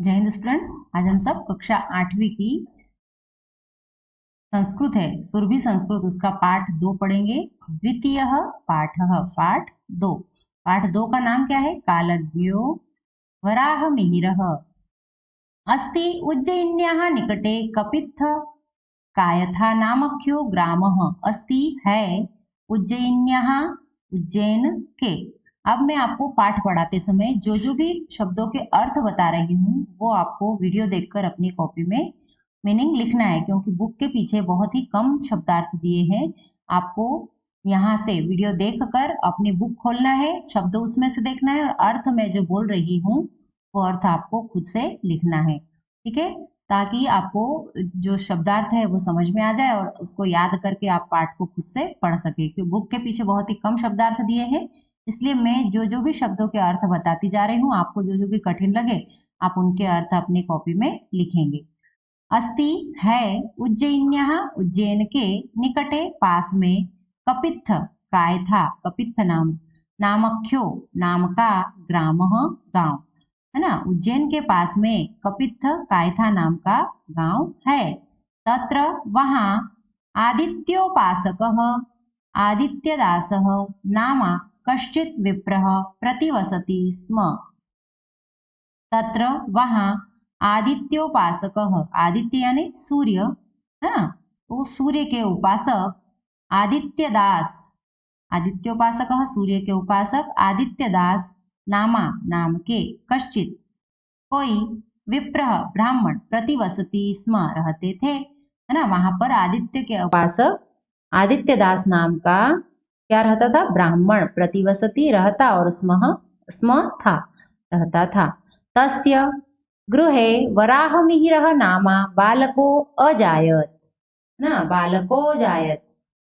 जय हिंद स्टूडेंट्स। आज हम सब कक्षा 8वीं की संस्कृत है, सुरभि संस्कृत, उसका पाठ 2 पढ़ेंगे। द्वितीय पाठ, पाठ 2। पाठ 2 का नाम क्या है? कालज्ञो वराह मिहिरः। अस्ति उज्जयिन्याः निकटे कपित्थ कायथा नामख्यो ग्रामः। अस्ति है उज्जयिन्याः, उज्जैन के। अब मैं आपको पाठ पढ़ाते समय जो जो भी शब्दों के अर्थ बता रही हूँ वो आपको वीडियो देखकर अपनी कॉपी में मीनिंग लिखना है, क्योंकि बुक के पीछे बहुत ही कम शब्दार्थ दिए हैं। आपको यहाँ से वीडियो देखकर अपनी बुक खोलना है, शब्द उसमें से देखना है और अर्थ में जो बोल रही हूँ वो अर्थ आपको खुद से लिखना है, ठीक है? ताकि आपको जो शब्दार्थ है वो समझ में आ जाए और उसको याद करके आप पाठ को खुद से पढ़ सके। क्योंकि बुक के पीछे बहुत ही कम शब्दार्थ दिए हैं, इसलिए मैं जो जो भी शब्दों के अर्थ बताती जा रही हूँ, आपको जो जो भी कठिन लगे आप उनके अर्थ अपनी कॉपी में लिखेंगे। अस्ति है उज्जयिन्याः, उज्जैन के निकटे पास में, कपित्थ कायथा, कपित्थ नाम, नामख्यो नाम का, ग्रामः गांव, है ना। उज्जैन के पास में कपित्थ कायथा नाम का गांव है। तत्र वहां आदित्योपासकः आदित्यदासः नामा कश्चित् विप्रः प्रतिवसति स्म। तत्र वहां आदित्योपासकः, आदित्य यानी सूर्य, है ना, तो सूर्य के उपासक आदित्यदास, आदित्योपासकः सूर्य के उपासक आदित्यदास नामा नाम के, कश्चित कोई, विप्रह ब्राह्मण, प्रतिवसति स्म रहते थे, है ना। वहां पर आदित्य के उपासक आदित्यदास नाम का क्या रहता था? ब्राह्मण, प्रतिवसति रहता और स्म था, रहता था। तस्य गृहे वराहमिहिरः नामा बालको अजायत, ना, बालको जायत,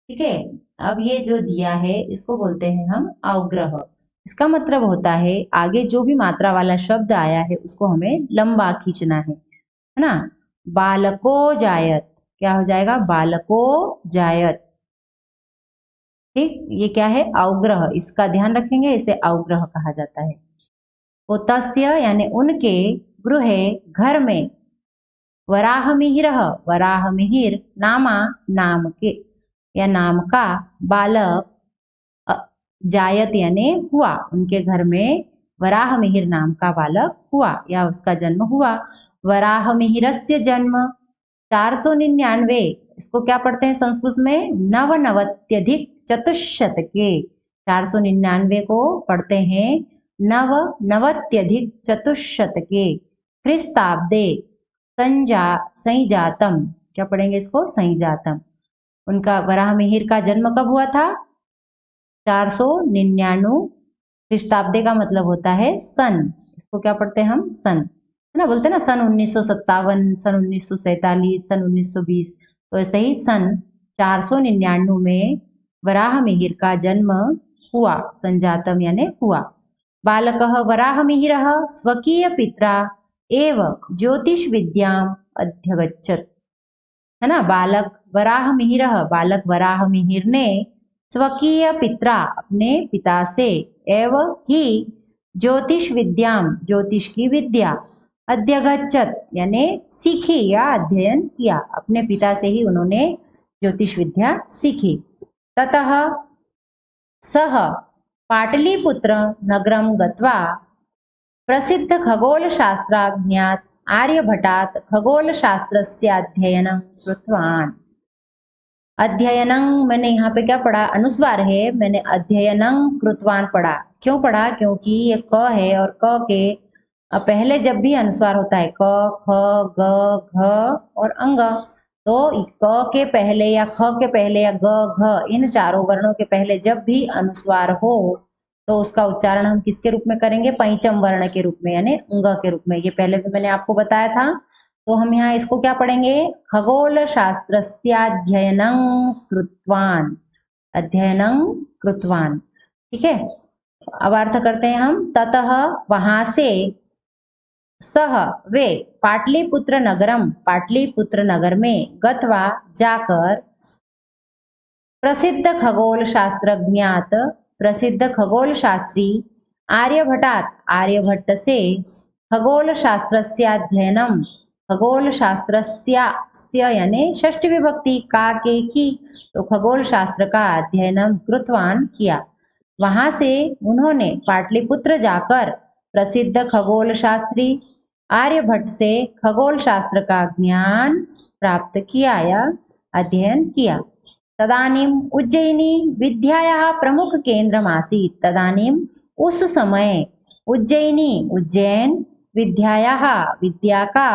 ठीक है। अब ये जो दिया है इसको बोलते हैं हम अवग्रह। इसका मतलब होता है आगे जो भी मात्रा वाला शब्द आया है उसको हमें लंबा खींचना है ना। बालको जायत क्या हो जाएगा? बालको जायत, ठीक। ये क्या है? अवग्रह, इसका ध्यान रखेंगे, इसे अवग्रह कहा जाता है। वो तस्य यानी उनके, गृहे घर में, वराहमिहिरः वराहमिहिर नामा नाम के या नाम का, बालक जायत यानी हुआ, उनके घर में वराहमिहिर नाम का बालक हुआ या उसका जन्म हुआ। वराहमिहिरस्य जन्म 499, इसको क्या पढ़ते हैं संस्कृत में? नवनवत्यधिक चतुष्शत के, 499 को पढ़ते हैं नवनवत्यधिक चतुष्शत के, ख्रिस्ताब्दे संजातम, क्या पढ़ेंगे इसको? संजातम। उनका वराहमिहिर का जन्म कब हुआ था? 499 ख्रिस्ताब्दे का मतलब होता है सन, इसको क्या पढ़ते हैं हम? सन, है ना। बोलते हैं ना सन 1957, सन 1947, सन 1920, तो ऐसे ही सन 499 में वराहमिहिर का जन्म हुआ, संजातम यानी हुआ। बालकः वराहमिहिरः स्वकीय पित्रा एव ज्योतिष विद्याम अध्यगच्छत्, है ना। बालक वराहमिहिरः, बालक वराहमिहिर ने स्वकीय पित्रा अपने पिता से, एव ही ज्योतिष विद्याम ज्योतिष की विद्या, अध्यगच्छत् यानी सीखी या अध्ययन किया, अपने पिता से ही उन्होंने ज्योतिष विद्या सीखी। ततः सह पाटलिपुत्र नगरं गत्वा प्रसिद्ध खगोलशास्त्रज्ञात् आर्यभटात् खगोलशास्त्रस्य अध्ययनं कृतवान्। अध्ययनं मैंने यहाँ पे क्या पढ़ा? अनुस्वार है, मैंने अध्ययनं कृतवान पढ़ा। क्यों पढ़ा? क्योंकि ये क है और क के पहले जब भी अनुस्वार होता है, क, ख, ग, घ और अंग, तो क के पहले या ख के पहले या ग, घ, इन चारों वर्णों के पहले जब भी अनुस्वार हो तो उसका उच्चारण हम किसके रूप में करेंगे? पंचम वर्ण के रूप में यानी अंग के रूप में। ये पहले भी मैंने आपको बताया था। तो हम यहाँ इसको क्या पढ़ेंगे? खगोल शास्त्रस्याध्ययनं कृतवान, अध्ययनं कृतवान, ठीक है। अब अर्थ करते हैं हम। ततः वहां से, सह वे, पाटलिपुत्र नगरम पाटलिपुत्र नगर में, गत्वा जाकर, प्रसिद्ध खगोल शास्त्रज्ञात प्रसिद्ध खगोल शास्त्री, आर्यभटात आर्यभट्ट से, खगोल शास्त्रस्याध्ययनम, खगोल शास्त्रस्य यानी षष्ठी विभक्ति का के की, तो खगोल शास्त्र का अध्ययनम कृतवान किया। वहां से उन्होंने पाटलिपुत्र जाकर प्रसिद्ध खगोल शास्त्री आर्यभट्ट से खगोल शास्त्र का ज्ञान प्राप्त किया या अध्ययन किया। तदानीम उज्जयिनी विद्यायाः प्रमुख केंद्रमासीत्, तदानीम उस समय उज्जयिनी उज्जैन विद्यायाः विद्या का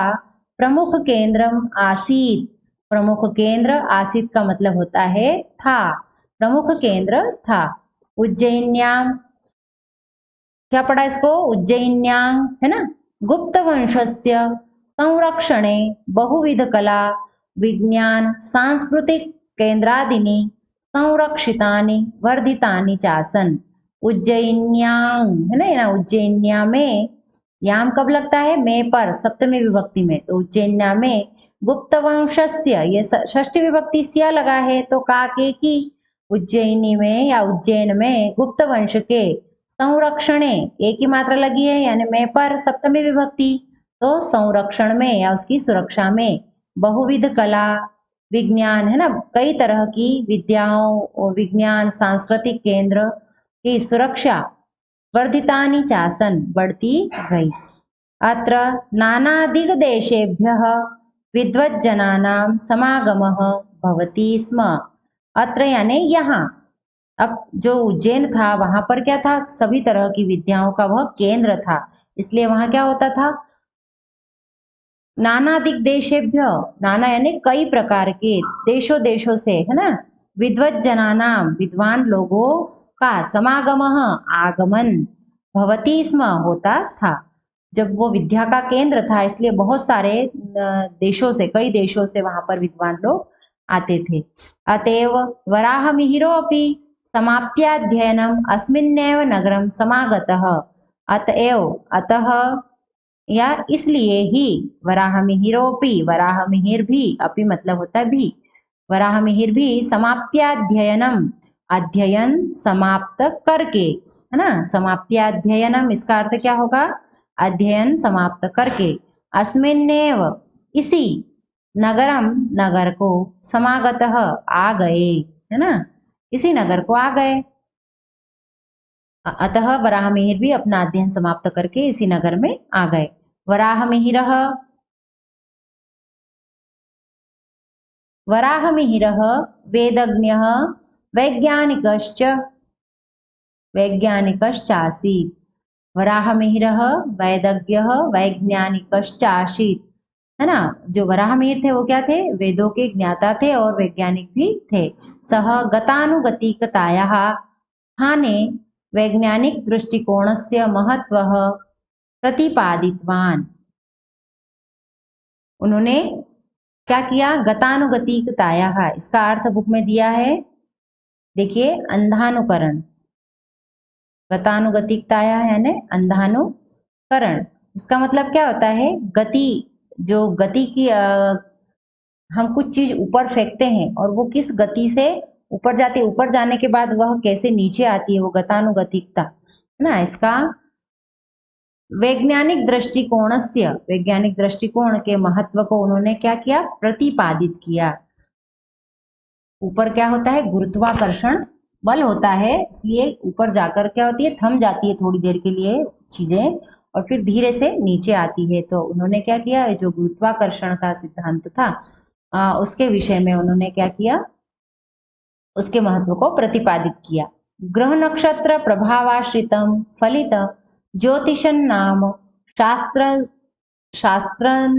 प्रमुख केंद्रम आसीत्, प्रमुख केंद्र आसीत् का मतलब होता है था, प्रमुख केंद्र था। उज्जैन्याम, क्या पढ़ा इसको, उज्जैन्याम है ना, गुप्त वंशस्य संरक्षणे बहुविध कला विज्ञान सांस्कृतिक केंद्रादीनि संरक्षितानि वर्धितानि चासन। उज्जैन्याम है ना, ये ना उज्जैन्या में याम कब लगता है, में पर सप्तमी विभक्ति में, तो उज्जैन्या में गुप्त वंशस्य, ये षष्ठी विभक्ति सिया लगा है तो का के की, उज्जैनी में या उज्जैन में गुप्त वंश के संरक्षणे, एक ही मात्रा लगी है यानी में पर सप्तमी विभक्ति, तो संरक्षण में या उसकी सुरक्षा में बहुविध कला विज्ञान है ना, कई तरह की विद्याओं विज्ञान सांस्कृतिक केंद्र की सुरक्षा वर्धितानि चासन बढ़ती गई। अत्र नानादिगदेशेभ्यः विद्वज्जनानां समागमः भवति स्म। अत्र यानी यहाँ, अब जो उज्जैन था वहां पर क्या था, सभी तरह की विद्याओं का वह केंद्र था, इसलिए वहां क्या होता था, नाना दिग्देशेभ्य, नाना यानी कई प्रकार के, देशों देशों से है ना, विद्वज्जनानाम विद्वान लोगों का समागमः आगमन भवति स्म होता था। जब वो विद्या का केंद्र था इसलिए बहुत सारे देशों से, कई देशों से वहां पर विद्वान लोग आते थे। अतएव वराहमिहिरो अपि समाप्याध्ययनम अस्मिन्नेव नगरम समागतः, अतएव अतः या इसलिए ही, वराहमिहिरोपि, वराहमिहिर भी, अपि मतलब होता है भी, वराहमिहिर भी समाप्याध्ययनम अध्ययन समाप्त करके है ना, समाप्याध्ययनम इसका अर्थ क्या होगा, अध्ययन समाप्त करके, अस्मिन्नेव इसी, नगरम नगर को, समागतः आ गए है ना, इसी नगर को आ गए। अतः वराहमिहिर भी अपना अध्ययन समाप्त करके इसी नगर में आ गए। वराहमिहिरः, वराहमिहिरः वेदज्ञः वैज्ञानिकश्च, वैज्ञानिकश्चासीत्, वराहमिहिरः वैदज्ञः वैज्ञानिकश्चासीत् है ना, जो वराहमिहिर थे वो क्या थे, वेदों के ज्ञाता थे और वैज्ञानिक भी थे। सह गतानुगतिकतायाः स्थाने वैज्ञानिक दृष्टिकोणस्य महत्वः प्रतिपादितवान, उन्होंने क्या किया, गतानुगतिकतायाः, इसका अर्थ बुक में दिया है, देखिए अंधानुकरण, गतानुगतिकतायाः यानी अंधानुकरण, इसका मतलब क्या होता है, गति, जो गति की हम कुछ चीज ऊपर फेंकते हैं और वो किस गति से ऊपर जाती है, ऊपर जाने के बाद वह कैसे नीचे आती है, वो गतानुगतिकता है ना। इसका वैज्ञानिक दृष्टिकोणस्य, वैज्ञानिक दृष्टिकोण के महत्व को उन्होंने क्या किया, प्रतिपादित किया। ऊपर क्या होता है, गुरुत्वाकर्षण बल होता है, इसलिए ऊपर जाकर क्या होती है, थम जाती है थोड़ी देर के लिए चीजें और फिर धीरे से नीचे आती है। तो उन्होंने क्या किया, जो गुरुत्वाकर्षण का सिद्धांत था उसके विषय में उन्होंने क्या किया, उसके महत्व को प्रतिपादित किया। ग्रह नक्षत्र प्रभावाश्रितम फलित ज्योतिषन नाम शास्त्र, शास्त्रन,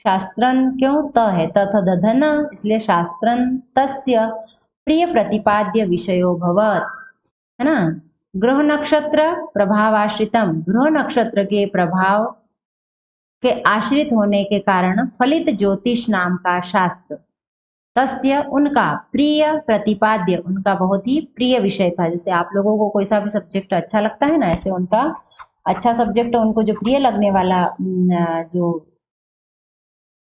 शास्त्रन क्यों त है, तथ दधन, इसलिए शास्त्रन तस्य प्रिय प्रतिपाद्य विषयो भवत है ना। ग्रह नक्षत्र प्रभावाश्रितम, ग्रह नक्षत्र के प्रभाव के आश्रित होने के कारण फलित ज्योतिष नाम का शास्त्र, तस्य उनका प्रिय प्रतिपाद्य, उनका बहुत ही प्रिय विषय था। जैसे आप लोगों को कोई सा भी सब्जेक्ट अच्छा लगता है ना, ऐसे उनका अच्छा सब्जेक्ट, उनको जो प्रिय लगने वाला जो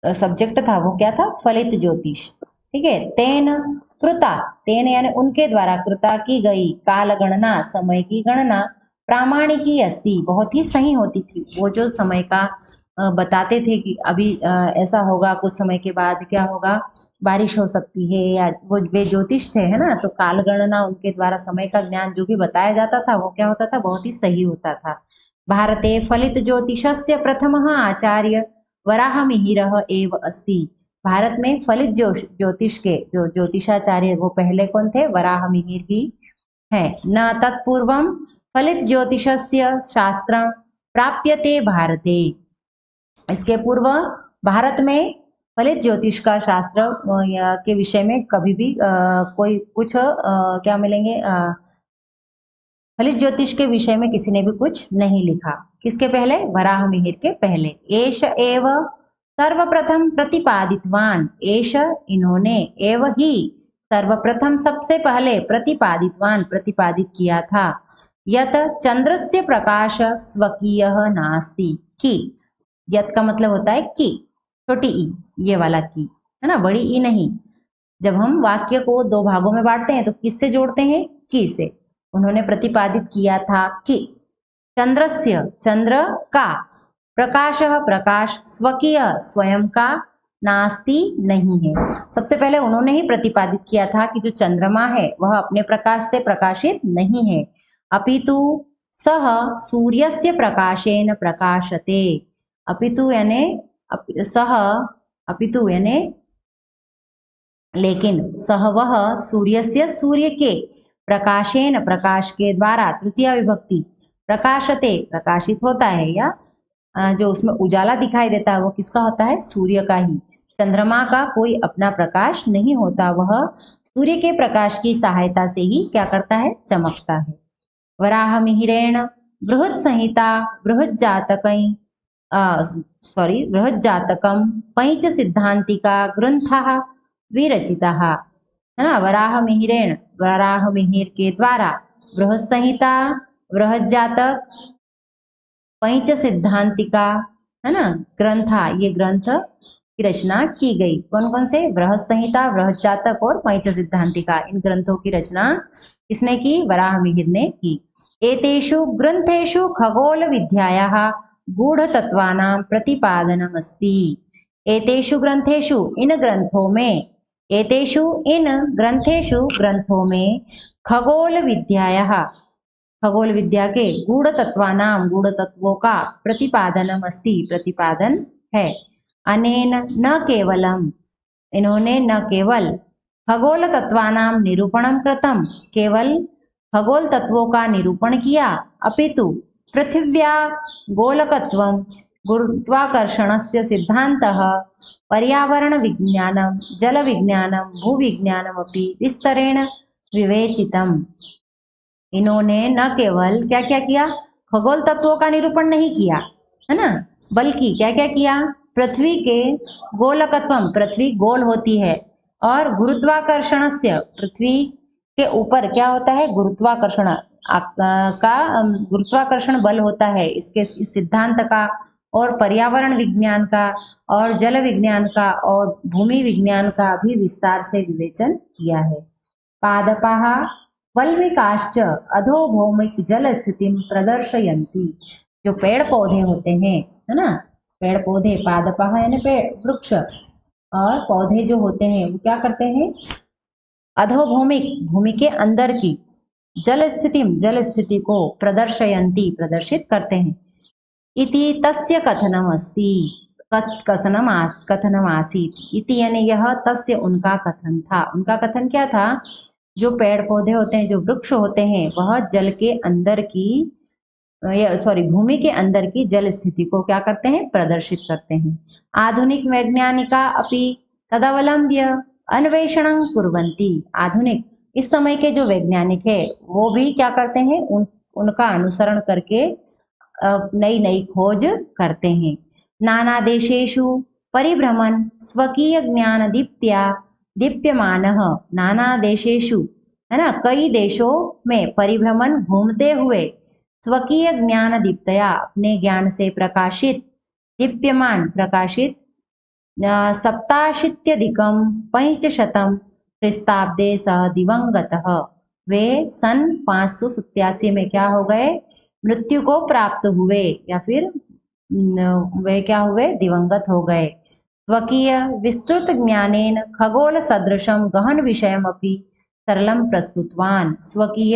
सब्जेक्ट था वो क्या था, फलित ज्योतिष, ठीक है। तेन कृता, तेन यानी उनके द्वारा, कृता की गई, काल गणना, समय की गणना, प्रामाणिकी अस्ति, बहुत ही सही होती थी। वो जो समय का बताते थे कि अभी ऐसा होगा, कुछ समय के बाद क्या होगा, बारिश हो सकती है, या वो वे ज्योतिष थे, है ना, तो काल गणना उनके द्वारा समय का ज्ञान जो भी बताया जाता था वो क्या होता था, बहुत ही सही होता था। भारते फलित ज्योतिषस्य प्रथमः आचार्य वराहमिहिरः एव अस्ति। भारत में फलित ज्योतिष के जो ज्योतिषाचार्य वो पहले कौन थे, वराहमिहिर ही है। न तत्पूर्वं फलित ज्योतिषस्य शास्त्रं प्राप्यते भारते। इसके पूर्व भारत में फलित ज्योतिष का शास्त्र के विषय में कभी भी कोई कुछ क्या मिलेंगे, फलित ज्योतिष के विषय में किसी ने भी कुछ नहीं लिखा। किसके पहले, वराह मिहिर के पहले। एष एव सर्वप्रथम प्रतिपादितवान, एष इन्होंने, एव ही सर्वप्रथम सबसे पहले प्रतिपादितवान प्रतिपादित किया था, यत चंद्रस्य प्रकाश स्वकीय नास्ति, कि यत का मतलब होता है कि, छोटी ई, ये वाला की, है ना, बड़ी ई नहीं। जब हम वाक्य को दो भागों में बांटते हैं तो किससे जोड़ते हैं, की से। उन्होंने प्रतिपादित किया था कि चंद्रस्य, चंद्र का, प्रकाश, प्रकाश, स्वकीय, स्वयं का, नास्ति, नहीं है। सबसे पहले उन्होंने ही प्रतिपादित किया था कि जो चंद्रमा है वह अपने प्रकाश से प्रकाशित नहीं है, अपितु सह सूर्यस्य प्रकाशेन प्रकाशते। अपितु यानी सह, अपितु यानी लेकिन, सह वह, सूर्यस्य सूर्य के, प्रकाशेन प्रकाश के द्वारा, तृतीय विभक्ति, प्रकाशते प्रकाशित होता है, या जो उसमें उजाला दिखाई देता है वो किसका होता है, सूर्य का ही। चंद्रमा का कोई अपना प्रकाश नहीं होता, वह सूर्य के प्रकाश की सहायता से ही क्या करता है, चमकता है। वराह मिहिरेण बृहत् संहिता बृहत् जातकई बृहत् जातकम पंच सिद्धांतिका ग्रंथः विरचितः, है ना। वराह मिहिरेण, वराह मिहिर के द्वारा, बृहत् संहिता, बृहत् जातक, पंच सिद्धांतिका, है ना, ग्रंथा, ये ग्रंथ की रचना की गई। कौन कौन से, बृहत् संहिता, बृहत् जातक और पंच सिद्धांतिका, इन ग्रंथों की रचना किसने की, वराह मिहिर ने की। एतेषु ग्रंथेषु खगोल विद्यायाः गूढ़तत्त्वानां प्रतिपादनमस्ति। एतेषु ग्रंथेषु, इन ग्रंथों में, एतेषु इन ग्रंथेषु ग्रंथों में, खगोल विद्यायाः, खगोल विद्या के, गूढ़ तत्वानाम, गूढ़ तत्वों का, प्रतिपादनम अस्ति, प्रतिपादन है। अनेन न केवलम, इन्होंने न केवल खगोल तत्वानाम निरूपणम कृतम, केवल खगोल तत्वों का निरूपण किया, अपितु पृथिव्या गोलकत्वम गुरुत्वाकर्षणस्य सिद्धांतः पर्यावरण विज्ञानम जल विज्ञानम भूविज्ञानम अपि विस्तरेण विवेचितम। इन्होंने न केवल क्या क्या किया, खगोल तत्वों का निरूपण नहीं किया, है ना, बल्कि क्या क्या किया, पृथ्वी के गोलकत्वम, पृथ्वी गोल होती है, और गुरुत्वाकर्षण से, पृथ्वी के ऊपर क्या होता है, गुरुत्वाकर्षण का, गुरुत्वाकर्षण बल होता है, इसके इस सिद्धांत का, और पर्यावरण विज्ञान का, और जल विज्ञान का, और भूमि विज्ञान का भी विस्तार से विवेचन किया है। पादपाः वल्मिकाश्च अधोभौमिक जल स्थिति प्रदर्शयन्ति। जो पेड़ पौधे होते हैं, है ना, पेड़ पौधे, पादपाः यानी पेड़, वृक्ष, और पौधे जो होते हैं वो क्या करते हैं, अधोभौमिक, भूमि के अंदर की, जल स्थिति, जल स्थिति को, प्रदर्शयन्ति प्रदर्शित करते हैं। इति तस्य कथनम अस्ति, कथनम आसीत, इति यानी यह, तस्य उनका कथन था। उनका कथन क्या था, जो पेड़ पौधे होते हैं, जो वृक्ष होते हैं, वह जल के अंदर की, भूमि के अंदर की जल स्थिति को क्या करते हैं, प्रदर्शित करते हैं। आधुनिक वैज्ञानिका अपि तदवलंब्य अन्वेषणं कुर्वन्ति। आधुनिक, इस समय के जो वैज्ञानिक है वो भी क्या करते हैं, उनका अनुसरण करके नई नई खोज करते हैं। नाना देशेषु परिभ्रमण स्वकीय ज्ञान दीप्त्या दीप्यमानः, नाना देशेषु, है ना, कई देशों में परिभ्रमण, घूमते हुए, स्वकीय ज्ञान दीप्तया, अपने ज्ञान से प्रकाशित, दीप्यमान प्रकाशित, सप्ताशीत्यधिकं पंचशतं ख्रीस्ताब्दे सह दिवंगतः। वे सन 587 में क्या हो गए, मृत्यु को प्राप्त हुए या फिर वे क्या हुए, दिवंगत हो गए। स्वकीय विस्तृत ज्ञानेन खगोल सदृशम गहन विषयमपि सरलम प्रस्तुतवान। स्वकीय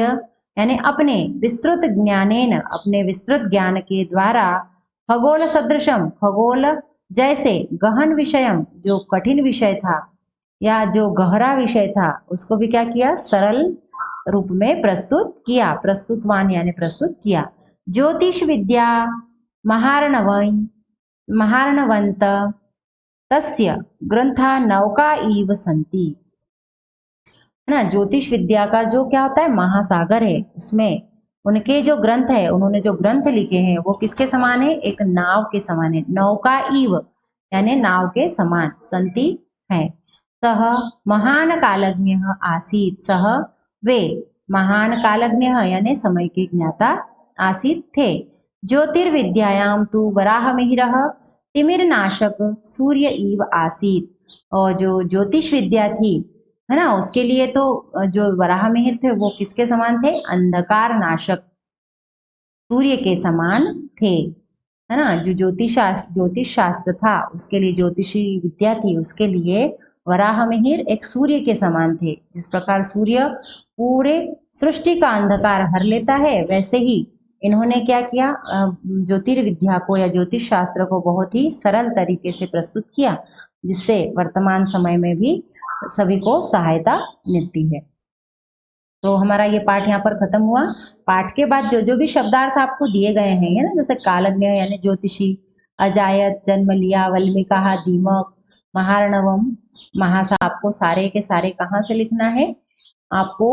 यानी अपने विस्तृत ज्ञानेन, अपने विस्तृत ज्ञान के द्वारा, खगोल सदृशम खगोल जैसे, गहन विषयम जो कठिन विषय था या जो गहरा विषय था उसको भी क्या किया, सरल रूप में प्रस्तुत किया। प्रस्तुतवान यानी प्रस्तुत किया। ज्योतिष विद्या महार्णवंत तस्य ग्रंथा नौका इव संति, है ना। ज्योतिष विद्या का जो क्या होता है, महासागर है, उसमें उनके जो ग्रंथ है, उन्होंने जो ग्रंथ लिखे हैं वो किसके समान है, एक नाव के समान है। नौका इव यानी नाव के समान, संति है। सह महान कालज्ञ आसीत, सह वे, महान कालज्ञ यानी समय के ज्ञाता, आसीत थे। ज्योतिर्विद्यायाम तु वराहमिहिरः तिमिरनाशक सूर्य इव आसीत, और जो ज्योतिष विद्या थी, है ना, उसके लिए तो जो वराहमिहिर थे वो किसके समान थे, अंधकार नाशक सूर्य के समान थे, है ना। जो ज्योतिष शास्त्र था उसके लिए, ज्योतिषी विद्या थी उसके लिए वराहमिहिर एक सूर्य के समान थे। जिस प्रकार सूर्य पूरे सृष्टि का अंधकार हर लेता है, वैसे ही इन्होंने क्या किया, ज्योतिर्विद्या को या ज्योतिष शास्त्र को बहुत ही सरल तरीके से प्रस्तुत किया, जिससे वर्तमान समय में भी सभी को सहायता मिलती है। तो हमारा ये पाठ यहाँ पर खत्म हुआ। पाठ के बाद जो जो भी शब्दार्थ आपको दिए गए हैं, है ना, जैसे कालज्ञ यानी ज्योतिषी, अजायत जन्म लिया, वल्मीका दीमक, महार्णवम महासा, आपको सारे के सारे कहाँ से लिखना है, आपको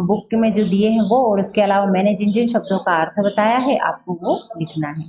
बुक में जो दिए हैं वो, और उसके अलावा मैंने जिन जिन शब्दों का अर्थ बताया है आपको वो लिखना है।